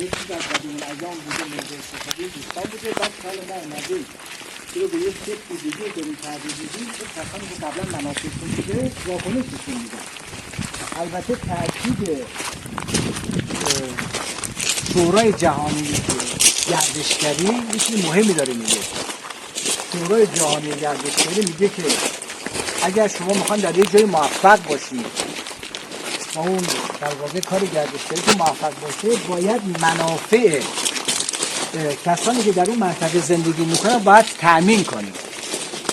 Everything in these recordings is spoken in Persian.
یک چیز از قدیم الایام بوده مورد استفاده دوستان بوده. بعد حالا ما اومده رو به یک شکل دیگه داریم تغییر میدیم که کسانی که قبلا منافعشون بوده واکنش نشون میدن. البته تاکید شورای جهانی گردشگری یه چیز مهمی داره میگه. شورای جهانی گردشگری میگه که اگر شما میخوان در یک جای موفق باشید و اون در واقع کار گردشگری که موفق باشه باید منافع کسانی که در اون منطقه زندگی میکنن باید تأمین کنید.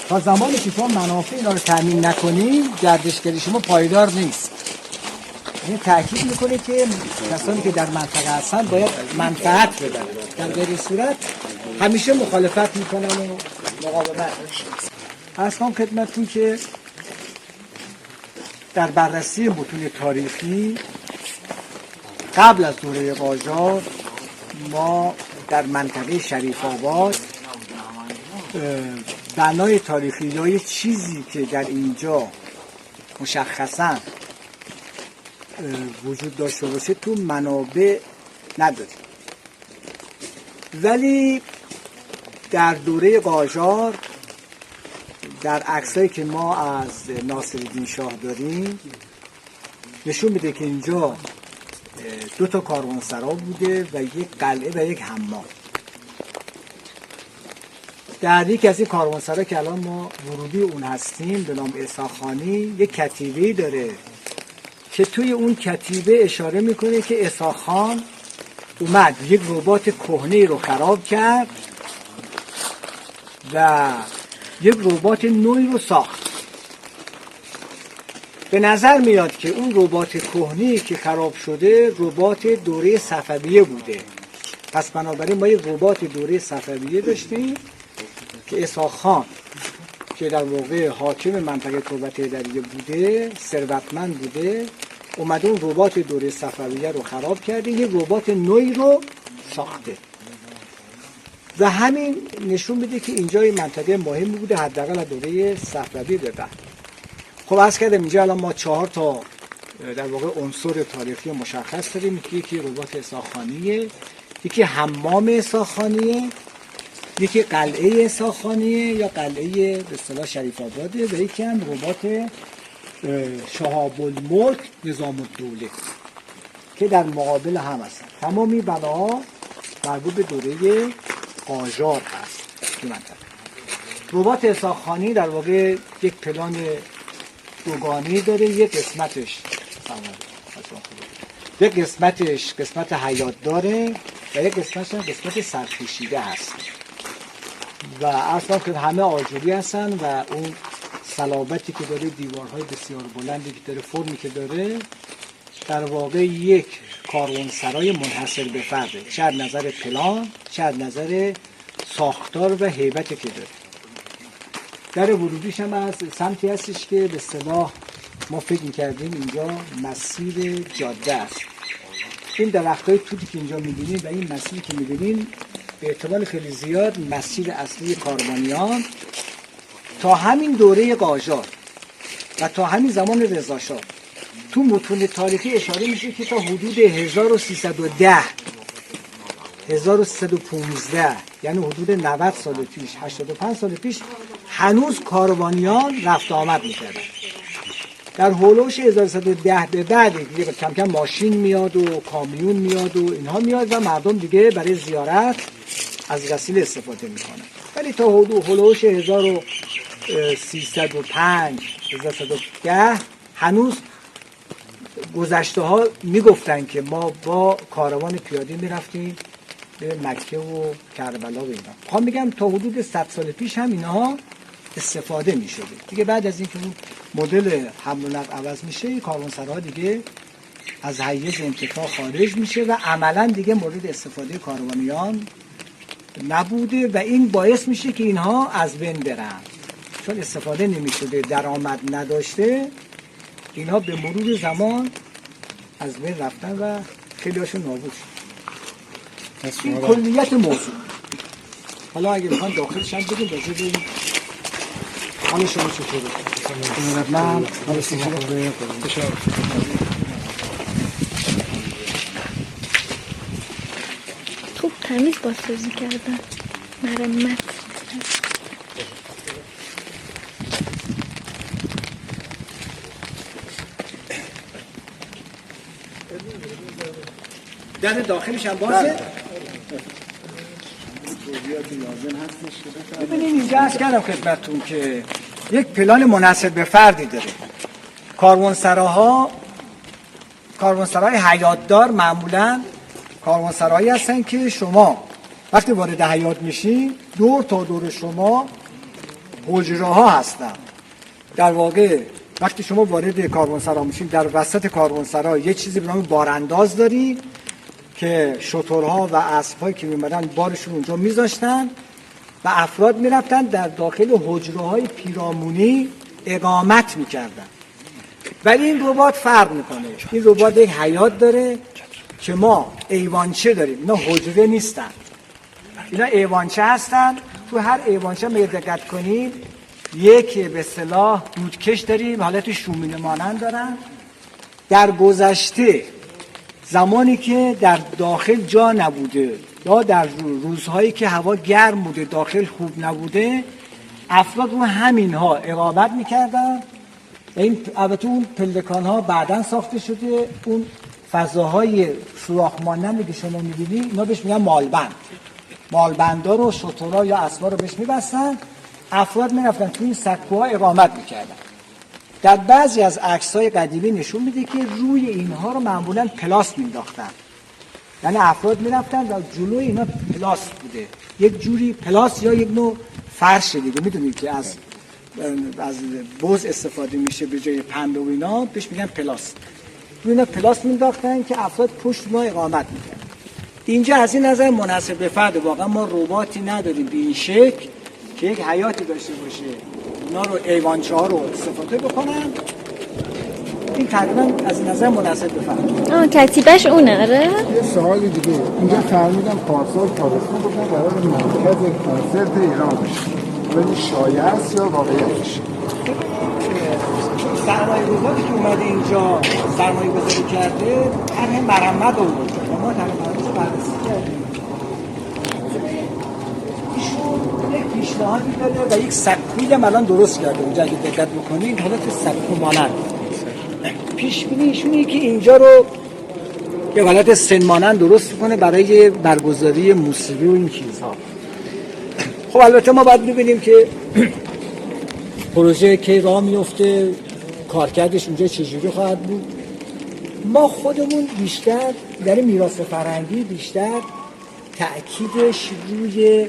تا زمانی که شما منافع اینا رو تأمین نکنید گردشگری شما پایدار نیست. این تأکید میکنه که کسانی که در منطقه هستن باید منفعت بدن، در غیر صورت همیشه مخالفت میکنن و مقاومت. اصلا خدمتتون که در بررسی متون تاریخی قبل از دوره قاجار ما در منطقه شریف آباد بنای تاریخی یا یه چیزی که در اینجا مشخصاً وجود داشته باشه تو منابع نداریم. ولی در دوره قاجار در عکسایی که ما از ناصرالدین شاه داریم نشون میده که اینجا 2 تا کاروانسرا بوده و یک قلعه و یک حمام. در یکی از این کاروانسرا که الان ما ورودی اون هستیم به نام اسحاقخانی یک کتیبه‌ای داره که توی اون کتیبه اشاره میکنه که اسحاقخان اومد یک رباط کهنه رو خراب کرد و یک رباط نوی رو ساخت. به نظر میاد که اون رباط کهنه‌ای که خراب شده رباط دوره صفویه بوده. پس بنابراین ما یک رباط دوره صفویه داشتیم که اسحاقخان که در واقع حاکم منطقه تربت هیدریه بوده، ثروتمند بوده، اومده اون رباط دوره صفویه رو خراب کرده، یک رباط نوی رو ساخته و همین نشون میده که اینجا این منطقه مهمی بوده، حداقل از دوره صفوی به بعد. خب عرض کردم اینجا الان ما 4 تا در واقع عنصر تاریخی مشخص داریم. یکی رباط اسحاقخانیه، یکی حمام اسحاقخانیه، یکی قلعه اسحاقخانیه یا قلعه به اصطلاح شریف آباده و یکی هم رباط شهاب الملک نظام الدوله که در مقابل هم هستن. تمامی بناها مربوط به دوره قاجار هست. رباط اسحاقخانی در واقع یک پلان دوگانه‌ای داره. یک قسمتش قسمت حیاط داره و یک قسمت سرکشیده هست و اصلا که همه آجوری هستن و اون صلابتی که داره، دیوارهای بسیار بلندی که داره، فرمی که داره، در واقع یک کاروانسرای منحصر به فرده، چه از نظر پلان چه از نظر ساختار و هیبتی که داره. در ورودیش هم از سمتی هستش که به اصطلاح ما فکر می‌کردیم اینجا مسیر جاده است. این درختای توتی که اینجا می‌بینید و این مسیری که می‌بینید به احتمال خیلی زیاد مسیر اصلی کاروانیان تا همین دوره قاجار و تا همین زمان رضاشاه تو متون تاریخی اشاره میشه که تا حدود 1310 1315 یعنی حدود 90 سال پیش 85 سال پیش هنوز کاروانیان رفت آمد میکردن. در هولوش 1110 به بعد دیگه کم کم ماشین میاد و کامیون میاد و اینها میاد و مردم دیگه برای زیارت از وسیله استفاده میکنن. ولی تا هولوش 1305 1110 هنوز گذشته ها میگفتن که ما با کاروان پیاده میرفتیم به مکه و کربلا و اینا. میخوام بگم تا حدود 100 سال پیش هم اینها استفاده میشده. دیگه بعد از اینکه اون مدل حمل و نقل عوض میشه کاروانسراها دیگه از حیز انتفاع خارج میشه و عملا دیگه مورد استفاده کاروانیان نبوده و این باعث میشه که اینها از بین برن. چون استفاده نمیشده، درآمد نداشته، اینها به مرور زمان از بین رفتن و خیلی هاشون نابود شد. این کلیت موضوع. حالا اگه بخوان داخلش هم بگیم راجع به حال شما چطوره؟ من حال شما تمیز بازسازی کردن، مرمت. در داخلش هم بازه. ببینید اینجا عرض کردم خدمتتون که یک پلان منحصر به فردی داره. کاروانسرای حیاتدار معمولاً کاروانسرایی هستن که شما وقتی وارد حیات میشین دور تا دور شما حجره ها هستن. در واقع وقتی شما وارد کاروانسرا میشین در وسط کاروانسرا یه چیزی به نام بارانداز دارید که شترها و اسب‌هایی که می‌اومدن بارشون اونجا میذاشتن و افراد میرفتن در داخل حجره‌های پیرامونی اقامت میکردن. ولی این ربات فرق میکنه. این ربات یک حیات داره که ما ایوانچه داریم. اینا حجره نیستن، اینا ایوانچه هستن. تو هر ایوانچه ما دقت کنید یک به اصطلاح دودکش داریم، حالت شومینه مانند دارن. در گذشته زمانی که در داخل جا نبوده یا در روزهایی که هوا گرم بوده داخل خوب نبوده، افراد رو همین ها اقامت میکردن. این البته اون پلکان ها بعداً ساخته شده. اون فضاهای سوراخ مانندی که شما میبینید اینا بهش میگن مالبند. مالبندا رو شترها یا اسبا رو بهش میبستن، افراد میرفتن توی این سکوها اقامت میکردن. در بعضی از عکس‌های قدیمی نشون میده که روی اینها رو معمولاً پلاست مینداختن. یعنی افراد میرفتن و جلوی اینا پلاست بوده، یک جوری پلاست یا یک نوع فرش دیگه. میدونید که از بز استفاده میشه به جای پنبه و اینا، بهش میگن پلاست. روی اینا پلاست مینداختن که افراد پشت ما اقامت میکردن. اینجا از این نظر منحصر به فرد، واقعا ما رباتی نداریم به این شکل که یک حیاتی داشته باشه اینا رو ایوانچه ها رو استفاده بکنن. این تقریبا از این نظر منحصر به فرد. ترتیبش اونه. آره یه سوال دیگه اینجا فرمودن پارسال تابستون بودن قرار مرکز کنسرت ایران بشه، ولی شایعه است یا واقعیتش؟ سرمایه گذاری که اومده اینجا سرمایه گذاری کرده طرح مرمت آورده و ما طرح مرمت رو بررسی کردیم. ایشون یک پیشنهادی داده و یک سکویی هم الان درست کرده. اونجا اگه دقت بکنید حالت سکو مانند پیش بینی ایشونه که اینجا رو یه حالت سن مانند درست کنه برای برگزاری موسیقی و این چیزها. خب البته ما باید ببینیم که پروژه که راه میفته، کارکردش اونجا چجوری خواهد بود. ما خودمون بیشتر در میراث فرهنگی بیشتر تأکیدش روی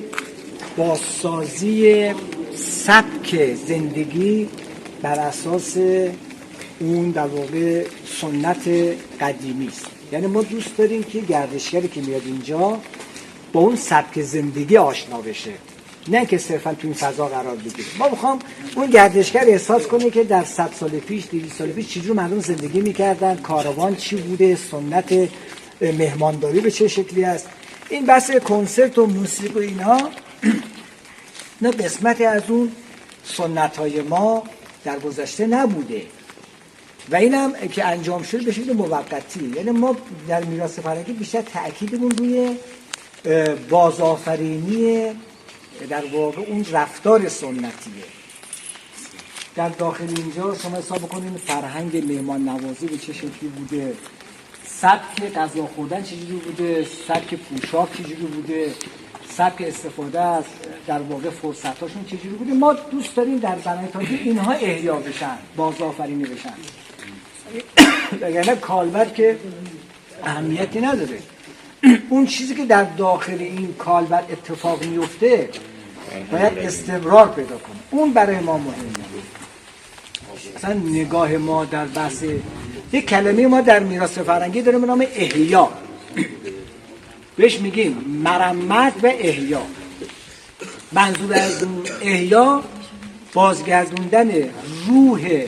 بازسازی سبک زندگی بر اساس اون در واقع سنت قدیمی است. یعنی ما دوست داریم که گردشگری که میاد اینجا با اون سبک زندگی آشنا بشه، نه که صرفا تو این فضا قرار بگیره. ما میخوام اون گردشگر احساس کنه که در 100 سال پیش 200 سال پیش چجور مردم زندگی میکردن، کاروان چی بوده، سنت مهمانداری به چه شکلی است. این بحث کنسرت و موسیقی و اینها نه قسمتی از اون سنت‌های ما در گذشته نبوده و اینم که انجام شده به شکل موقتی. یعنی ما در میراث فرهنگی بیشتر تأکیدمون روی بازآفرینی در واقع اون رفتار سنتیه. در داخل اینجا شما حساب کنید فرهنگ مهمان نوازی به چه شکلی بوده، سبک غذا خوردن چجوری بوده، سبک پوشاک چجوری بوده، سبک استفاده از در واقع فرصتاشون چجوری بوده. ما دوست داریم در برنامه تاریخی اینها احیا بشن، بازآفرینی بشن. یعنی کالبد که اهمیتی نداره، اون چیزی که در داخل این کالبد اتفاق میفته باید استمرار پیدا کنه. اون برای ما مهمه. اصلا نگاه ما در بحث یک کلمه ما در میراث فرهنگی داریم به نام احیا، بهش میگیم مرمت و احیا. منظور از احیا بازگردوندن روح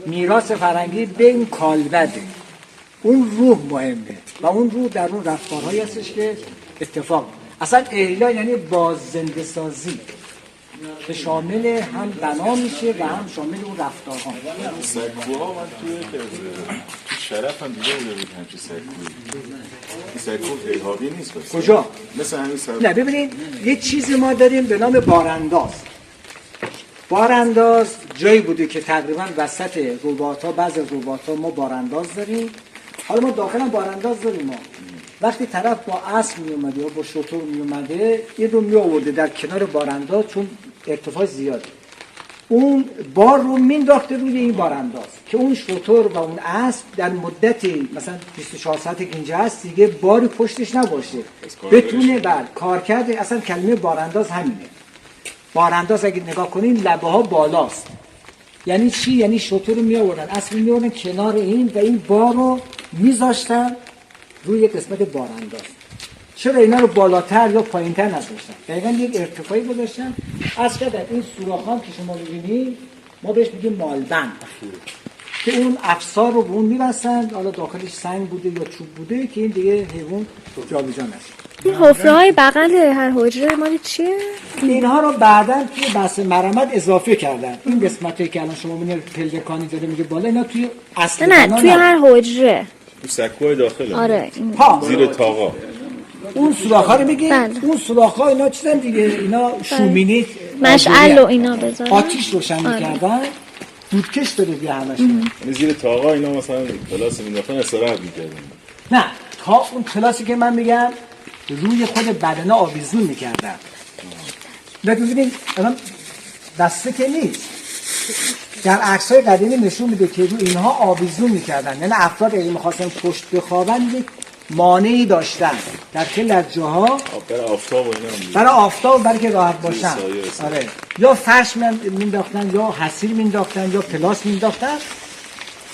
میراث فرهنگی به این کالبده. اون روح مهمه و اون روح در اون رفتارهایی هستش که اتفاق. اصلا احیا یعنی باززنده سازی که شامل هم بنا میشه و هم شامل اون رفتارها. سکوها من توی شرف هم دیگه بوده بود همچه سکوی سکو الحادی نیست بس. کجا؟ مثل همین سر. نه ببینید یه چیزی ما داریم به نام بارانداز. بارانداز جایی بوده که تقریبا وسط رباط‌ها، بعضی رباط‌ها ما بارانداز داریم. حالا ما داخل بارانداز داریم ما. وقتی طرف با اسب می اومده یا با شتر می اومده این رو می آورده در کنار بارانداز، چون ارتفاع زیاده اون بار رو مینداخته روی این بارانداز که اون شتر و اون اسب در مدتی مثلا 24 ساعتی که اینجا هست دیگه باری پشتش نباشه، بتونه بعد کار کرده. اصلا کلمه بارانداز همینه. بارانداز اگه نگاه کنین لبه ها بالاست. یعنی چی؟ یعنی شتر رو می آوردن، اسب می آوردن کنار این و این بار رو میذاشتن روی قسمت بارانداز. چرا اینا رو بالاتر یا پایینتر نذاشتن؟ دقیقاً یک ارتفاعی گذاشتن. از کردن این سوراخ‌ها که شما می‌بینید ما بهش میگیم مالبند که اون افسار رو به اون می‌بستن، حالا داخلش سنگ بوده یا چوب بوده که این دیگه حیوان جابجا نشه. این حفره‌های بغل هر حجره مال چیه؟ اینها رو بعداً توی بحث مرمت اضافه کردن. این قسمتی که الان شما می‌بینید پلکانی داره میگه بالا، اینا توی اصل نه توی هر حجره. تو سکوهای داخله. آره این زیر تاقا. اون سوراخ‌ها رو میگه. بله. اون سوراخ‌ها اینا چیزن دیگه، اینا شومینی مشعل و اینا بذارن. آتیش روشن می‌کردن. دودکش داره دیگه همش. یعنی زیر تاقا اینا مثلا پلاس مینداختن استراحت می‌کردن. نه تا اون کلاسی که من میگم روی خود بدنه آویزون میکردن. ببینید الان دسته که نیست، در عکس‌های قدیمی نشون میده که روی اینها آویزون میکردن. یعنی افراد اگه میخواستن پشت بخوابن یک مانعی داشتن در خیلی از جاها برای آفتاب و اینا برای آفتاب، برای که راحت باشن. سایه. آره، یا فرش مینداختن یا حصیر مینداختن یا پلاس مینداختن.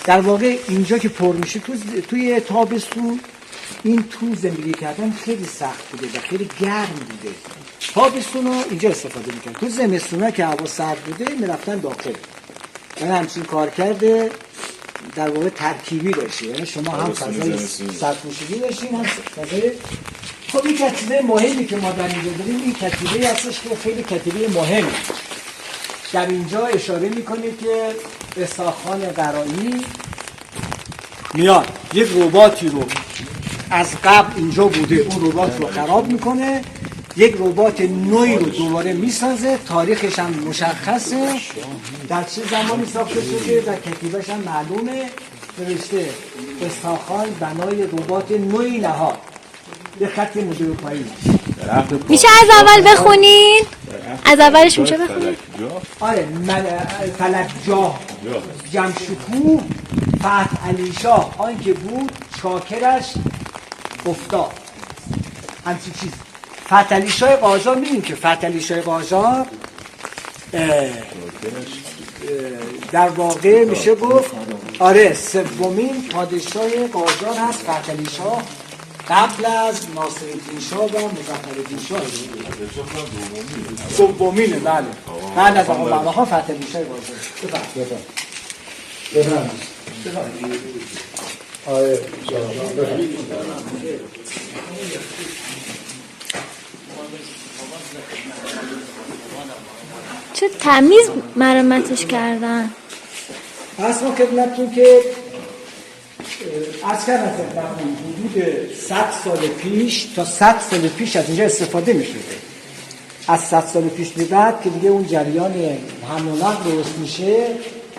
در واقع اینجا که پر میشه توی تابستون این تو زندگی کردن خیلی سخت بوده و خیلی گرم بوده. تابستون رو اینجا استفاده میکنن. تو زمستونا که هوا سرد بوده میرفتن داخل. یعنی همچین کار کرده در واقع ترکیبی داشته. یعنی شما هم فضای سرپوشیدی داشتین هم فضای. خب این کتیبه مهمی که ما در اینجا داریم، این کتیبه هستش که خیلی کتیبه مهمی. در اینجا اشاره میکنه که اسحاق‌خان قرایی میاد یک رباطی رو از قبل اینجا بوده اون رباط رو خراب میکنه، یک رباط نوعی رو دوباره میسازه، تاریخش هم مشخصه، در چه زمانی ساخته شده و کتیبش هم معلومه، نوشته اسحاق‌خان بنای رباط نوعی نهاد، به خط مدور پایین. میشه از اول بخونین؟ از اولش میشه بخونین؟ آره، فلک جاه جمشکو فتح علی شاه آن که بود چاکرش افتاد. همچین چیز. فتح علی شاه قاجار، میدونیم که فتح علی شاه قاجار در واقع میشه گفت آره سومین پادشاه قاجار هست. فتح علی شاه قبل از ناصرالدین شاه و مظفرالدین شاه دومینه. بله، بعد از آقا بهاء فتح علی شاه قاجار. بفرمایید. آره چه تمیز مرمتش کردن. پس ما خدمتتون که از کردن حدود 100 سال پیش تا 100 سال پیش از اینجا استفاده می شده. از 100 سال پیش به بعد که دیگه اون جریان حمل و نقل درست میشه،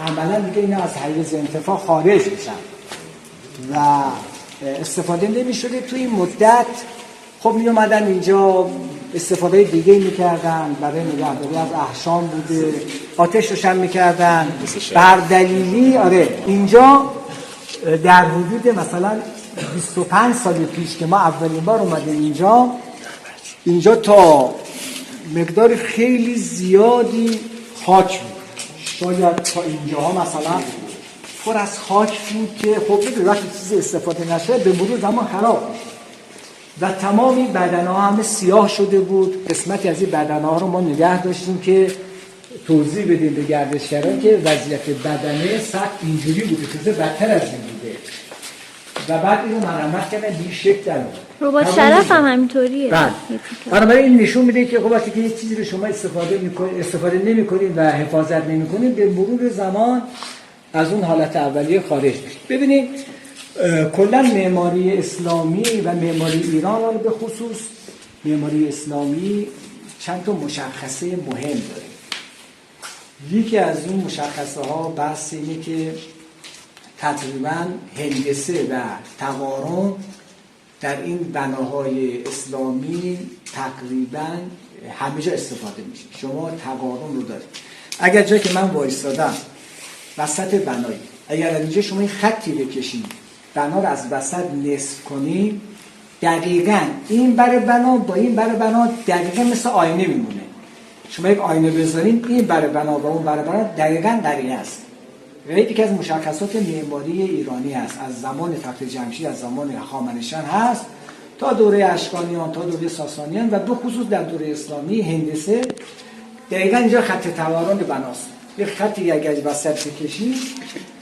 عملا دیگه اینا از حیز انتفاع خارج میشن و استفاده نمی شده. توی این مدت خب می اومدن اینجا استفاده دیگه میکردن، برای نگهداری از احشام بوده، آتش روشن میکردن بر دلیلی. آره، اینجا در حدود مثلا 25 سال پیش که ما اولین بار اومدیم اینجا تا مقدار خیلی زیادی خاک بود. شاید تا اینجاها مثلا پر از خاک بود که خب بگید وقتی چیزی استفاده نشه به مرور زمان خراب میشه و تمامی بدنها همه سیاه شده بود. قسمتی از این بدنها رو ما نگه داشتیم که توضیح بدیم به گردشگران که وضعیت بدنه سخت اینجوری بوده، چیز بدتر از این بوده و بعد اینو مرمت کردن به این شکل در بود. رباط شرف هم همینطوریه. بله، بنابراین این نشون میده که خب وقتی که یک چیزی رو شما استفاده نمی‌کنید و حفاظت نمی‌کنید به مرور زمان از اون حالت اولیه خارج میشید. ببینید کلا معماری اسلامی و معماری ایران به خصوص معماری اسلامی چند تا مشخصه مهم داره. یکی از اون مشخصه ها بحث اینه که تقریبا هندسه و تقارن در این بناهای اسلامی تقریبا همه جا استفاده میشه. شما تقارن رو دارید. اگر جایی که من وایستادم وسط بنایی، اگر از اینجا شما این خطی بکشید بنا رو از وسط نصف کنید، دقیقاً این بر بنا با این بر بنا دقیقاً مثل آینه میمونه. شما یک آینه بذارین این بر بنا و اون بر بنا دقیقاً قرینه است. یکی از مشخصات معماری ایرانی است، از زمان تخت جمشید، از زمان هخامنشیان هست تا دوره اشکانیان، تا دوره ساسانیان و به خصوص در دوره اسلامی هندسه دقیقاً اینجا خط تقارن بناست. یک خطی اگر وسط بکشید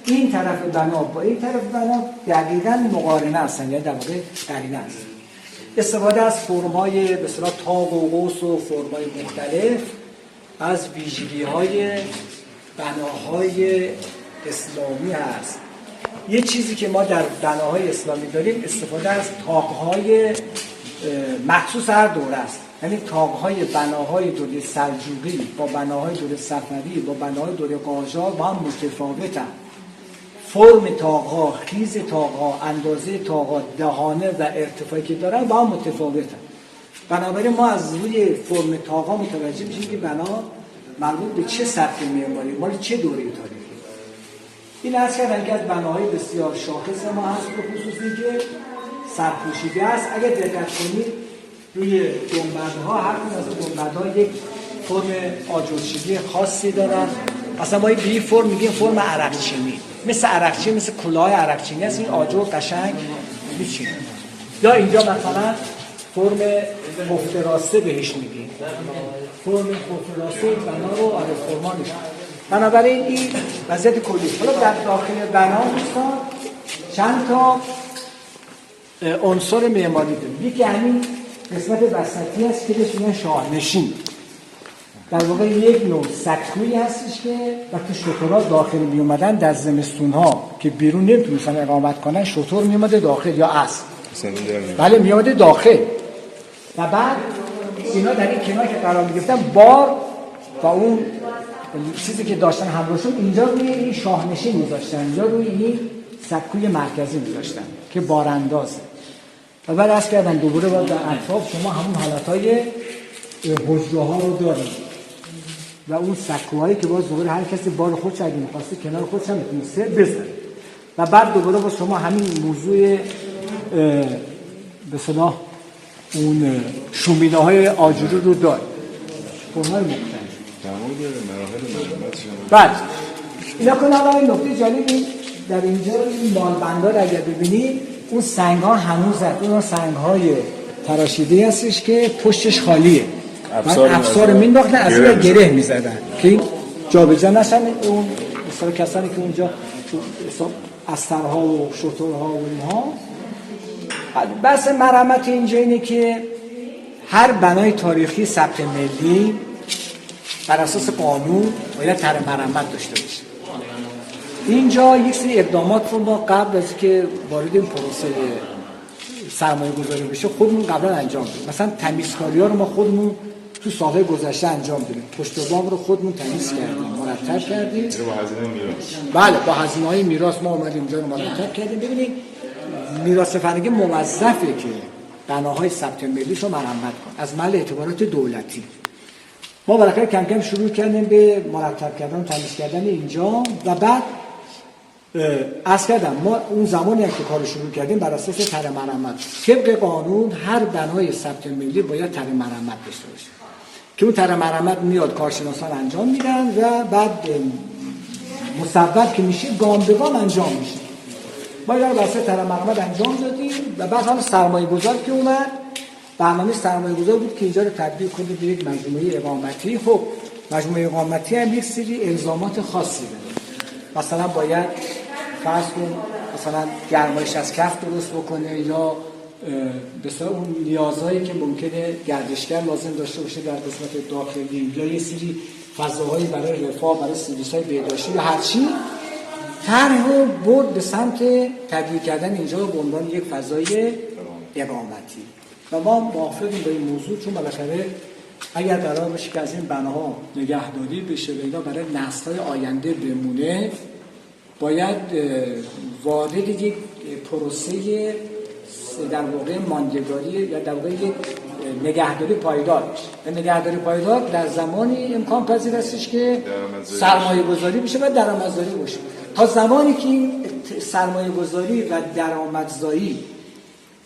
این طرف بنا با این طرف بنا دقیقاً مقارنه هستن، یعنی در واقع قرینه است. استفاده از فرم‌های به اصطلاح تاق و قوس و فرم‌های مختلف از ویژگی‌های بناهای اسلامی هست. یه چیزی که ما در بناهای اسلامی داریم استفاده از تاق‌های مخصوص هر دوره است. یعنی تاق‌های بناهای دوره سلجوقی با بناهای دوره صفوی با بناهای دوره قاجار با هم متفاوتن. فرم تاق‌ها، خیز تاق‌ها، اندازه تاق‌ها، دهانه و ارتفاعی که دارن با هم متفاوتن. بنابراین ما از روی فرم تاق‌ها متوجه میشیم که بنا مربوط به چه سبک معماری، مال چه دوره تاریخی. این از کردن که از بناهای بسیار شاخص ما هست به خصوصی که سرپوشیده است. اگر دقت کنید روی گنبدها، هر کدوم از گنبدها یک فرم آجرچینی خاصی دارن. مثلا ما به این فرم میگیم فرم عرقچینی، مثل عرقچینی، مثل کلاه عرقچینی است. این آجر قشنگ میچینه. یا اینجا مثلا فرم خفته راسته بهش میگیم، فرم خفته راسته بنا رو فرما نشون. بنابراین این وضعیت کلی. حالا در داخل بنا دوستان چند تا عنصر معماری داریم. یکی همین قسمت وسطی است که بهش میگن شاهنشین. در واقع یک نوع سکویی هستش که وقتی شترها داخل می اومدن در زمستون ها که بیرون نمیتونستن اقامت کنن، شتر می اومده داخل یا اسب. بله می اومده داخل و بعد اینا در این کنار که قرار می گرفتن بار و اون چیزی که داشتن همراهشون اینجا روی این شاهنشین میذاشتن، اینجا روی این سکوی مرکزی میذاشتن که باراندازه. و بعد از کردن دوباره باید در اطراف شما همون حالتهای حجره ها رو دارید و اون سکوهایی که باز دوباره هر کسی بار خودش اگه می‌خواسته کنار خودش هم میتونه بذاره و بعد دوباره باز شما همین موضوع به اصطلاح اون شومینه های آجوری رو دارید. فرم‌های مختلف. بعد اینا کنه. حالا این نکته جالبی در اینجا این مالبندا رو اگر ببینید اون سنگ ها هنوز هست. اون سنگ های تراشیده هستش که پشتش خالیه. افسار مینداختن از اون گره میزدن که این جابجا نشن. اون مثلا کسانی که اونجا استرها و شترها و اینها. بحث مرمت اینجا اینه که هر بنای تاریخی ثبت ملی بر اساس قانون باید طرح مرمت داشته باشه. اینجا یک سری اقدامات رو ما قبل از که وارد این پروسه سرمایه گذاری بشه خودمون قبلا انجام دادیم. مثلا تمیزکاری ها رو ما خودمون تو سالهای گذشته انجام دادیم. پشت بام رو خودمون تمیز کردیم، مرتب کردیم. با هزینه میراث. بله، با هزینه‌های میراث ما اومدیم اینجا رو مرتب کردیم. ببینید میراث فرهنگی موظفه که بناهای ثبت ملیش رو مرمت کنه از محل اعتبارات دولتی. ما بالاخره کم کم شروع کردیم به مرتب کردن و تمیز کردن اینجا و بعد عرض کردم ما اون زمانی که کار شروع کردیم بر اساس طرح مرمت طبق قانون هر بنای ثبت ملی باید طرح مرمت داشته باشه که اون طرح مرمت میاد کارشناسان انجام میدن و بعد مصوب که میشه گام به گام انجام میشه. ما اینا رو واسه طرح مرمت انجام دادیم و بعد حالا سرمایه‌گذار که اومد برنامه سرمایه‌گذار بود که اینجا رو تبدیل کنه به یک مجموعه اقامتی. خب مجموعه اقامتی هم یک سری الزامات خاصی داره. مثلا باید فرض کن مثلا گرمایش از کف درست بکنه یا بسیار اون نیازهایی که ممکنه گردشگر لازم داشته باشه در قسمت داخلی یا یه سری فضاهایی برای رفاه، برای سرویس‌های بهداشتی یا هر چی طرح رو برد به سمت تبدیل کردن اینجا به عنوان یک فضای اقامتی و ما موافقیم با این موضوع، چون بالاخره اگر قرار باشه که از این بناها نگهداری بشه و اینا برای نسل‌های آینده بمونه، باید وارد یک پروسه در واقع ماندگاری یا در واقع یک نگهداری پایدار بشه. نگهداری پایدار در زمانی امکان پذیر هستش که سرمایه گذاری بشه و درآمدزایی باشه. تا زمانی که این سرمایه گذاری و درآمدزایی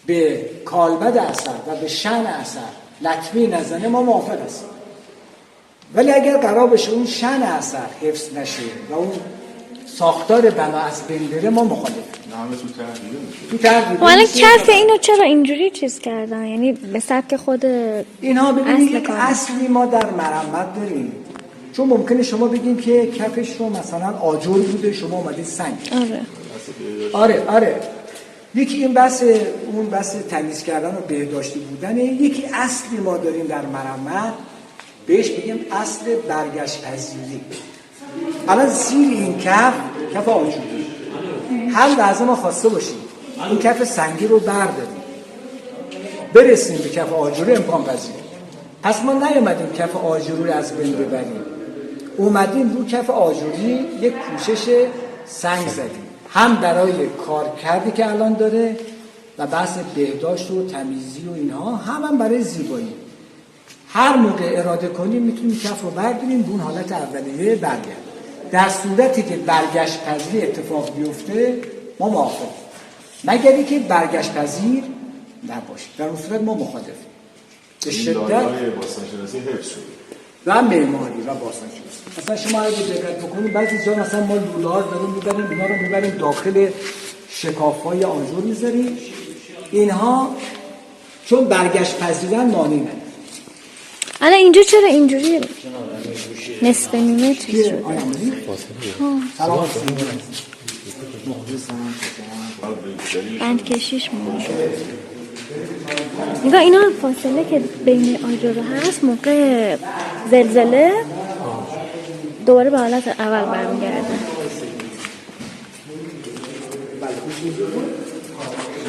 به کالبد اثر و به شأن اثر لطمه نزنه ما موافق هستیم. ولی اگر قرار بشه اون شأن اثر حفظ نشه و اون ساختار بنا از بین بره، ما مخالفیم. تو تغییر ولی کف اینو چرا اینجوری چیز کردن؟ یعنی به سبک خود اینها ببینید یک کار. اصلی ما در مرمت داریم، چون ممکنه شما بگیم که کفش رو مثلا آجر بوده، شما اومدید سنگ. آره یکی این اون بحث تمیز کردن و بهداشتی بودنه. یکی اصلی ما داریم در مرمت، بهش بگیم اصل برگشت پذیری. الان زیر این کف آجوری، هر لحظه ما خواسته باشیم این کف سنگی رو برداریم برسیم به کف آجوری، امکان پذیر. پس ما نیومدیم کف آجوری از بین ببریم، اومدیم رو کف آجوری یک کوشش سنگ زدیم، هم برای کار کردی که الان داره و بحث بهداشت و تمیزی و اینها، هم برای زیبایی. هر موقع اراده کنیم میتونیم کف رو برداریم به اون حالت اولیه برگردیم. در صورتی که برگشت پذیر اتفاق بیفته ما موافقیم، مگر اینکه برگشت پذیر نباشه. در اون صورت ما مخالفیم. به شدت باستانشناسی حفظ شده و معماری و باستانشناسی. مثلا شما اگه دقت بکنید بعضی جا مثلا ما لوله‌ها داریم می‌بریم، اینا رو می‌بریم داخل شکاف‌های آجر می‌ذاریم. اینها چون برگشت پذیرن مانع نداره. الان اینجا چرا اینجوری نصف نیمه چیز شد؟ بند کشیش مونده. نگاه اینا فاصله که بین آجر هست موقع زلزله دوباره به حالت اول برمیگرده.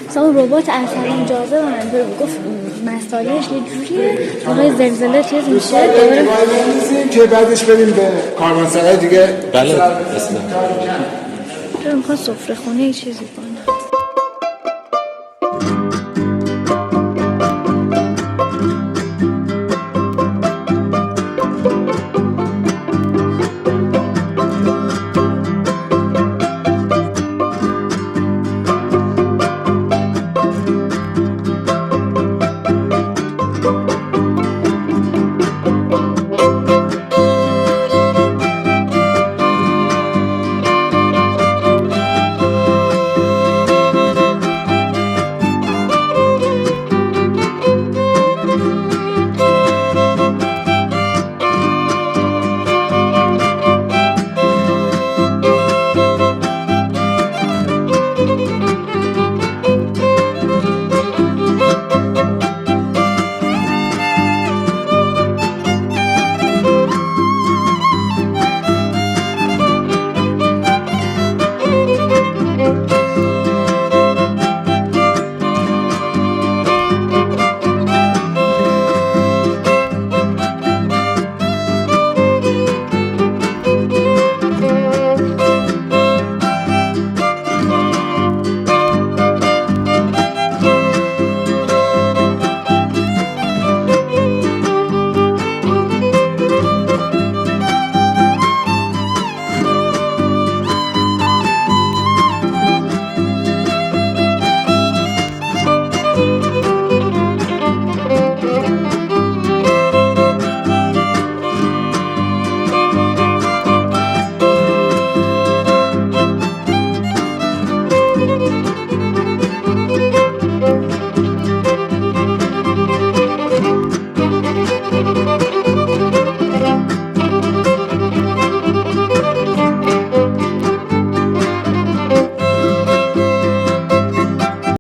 مثلا اون ربات اثر اجازه منظور گفت مسائلش یه جوریه موقع زلزله چیز میشه دوباره که بعدش بریم به کاروانسرای دیگه. بله اصلا چرا میخواد سفره خونه یه چیزی کنه.